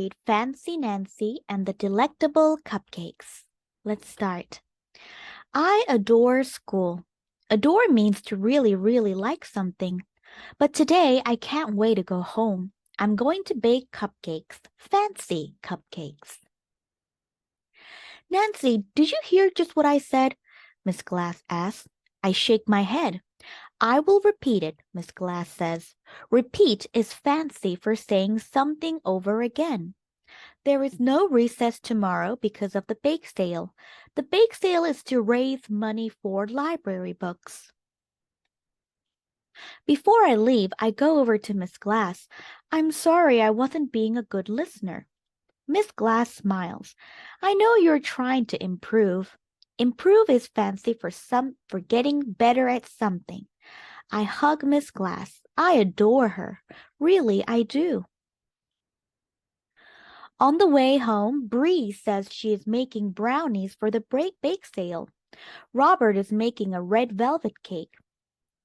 read Fancy Nancy and the Delectable Cupcakes. Let's start. I adore school. Adore means to really, really like something. But today I can't wait to go home. I'm going to bake cupcakes, fancy cupcakes. Nancy, did you hear just what I said? Miss Glass asked. I shake my head. I will repeat it, Miss Glass says. Repeat is fancy for saying something over again. There is no recess tomorrow because of the bake sale. The bake sale is to raise money for library books. Before I leave, I go over to Miss Glass. I'm sorry I wasn't being a good listener. Miss Glass smiles. I know you're trying to improve. Improve is fancy for getting better at something. I hug Miss Glass. I adore her. Really, I do. On the way home, Bree says she is making brownies for the bake sale. Robert is making a red velvet cake.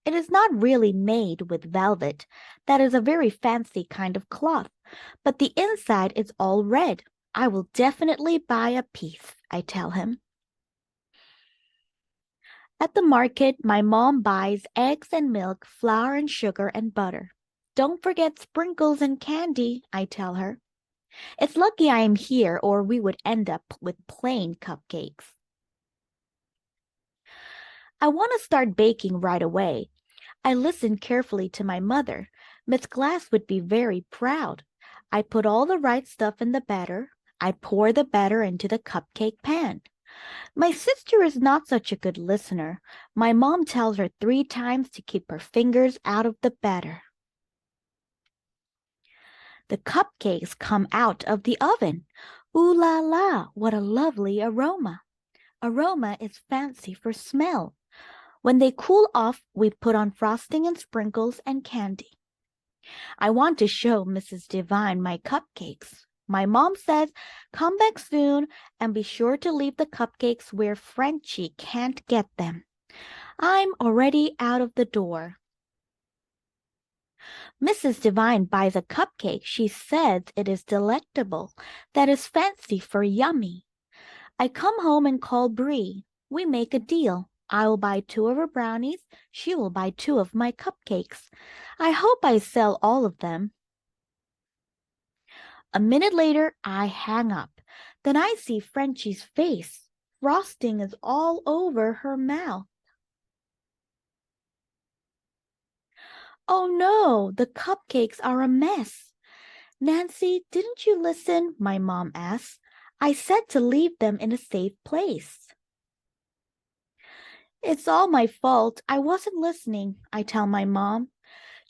It is not really made with velvet. That is a very fancy kind of cloth, but the inside is all red. I will definitely buy a piece, I tell him. At the market, my mom buys eggs and milk, flour and sugar and butter. Don't forget sprinkles and candy, I tell her. It's lucky I am here or we would end up with plain cupcakes. I want to start baking right away. I listen carefully to my mother. Miss Glass would be very proud. I put all the right stuff in the batter. I pour the batter into the cupcake pan. My sister is not such a good listener. My mom tells her 3 times to keep her fingers out of the batter. The cupcakes come out of the oven. Ooh la la, what a lovely aroma. Aroma is fancy for smell. When they cool off, we put on frosting and sprinkles and candy. I want to show Mrs. Devine my cupcakes. My mom says, come back soon and be sure to leave the cupcakes where Frenchie can't get them. I'm already out of the door. Mrs. Devine buys a cupcake. She says it is delectable. That is fancy for yummy. I come home and call Bree. We make a deal. I will buy 2 of her brownies. She will buy 2 of my cupcakes. I hope I sell all of them. A minute later, I hang up. Then I see Frenchie's face. Frosting is all over her mouth. Oh no, the cupcakes are a mess. Nancy, didn't you listen? My mom asks. I said to leave them in a safe place. It's all my fault. I wasn't listening, I tell my mom.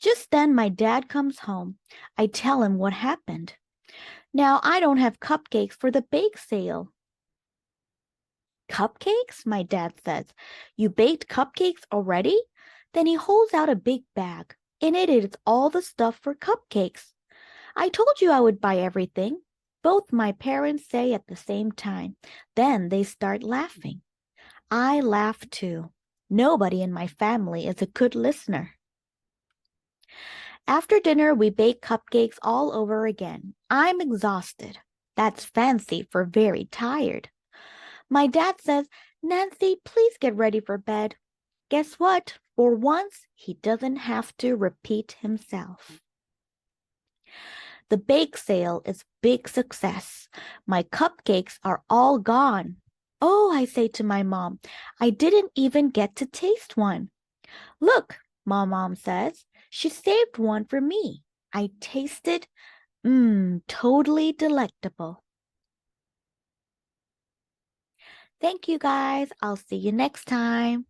Just then my dad comes home. I tell him what happened. Now I don't have cupcakes for the bake sale. Cupcakes? My dad says. You baked cupcakes already? Then he holds out a big bag. In it is all the stuff for cupcakes. I told you I would buy everything. Both my parents say at the same time. Then they start laughing. I laugh too. Nobody in my family is a good listener. After dinner, we bake cupcakes all over again. I'm exhausted. That's fancy for very tired. My dad says, Nancy, please get ready for bed. Guess what? For once, he doesn't have to repeat himself. The bake sale is big success. My cupcakes are all gone. Oh, I say to my mom, I didn't even get to taste one. Look, my mom says, she saved one for me. I tasted, totally delectable. Thank you guys. I'll see you next time.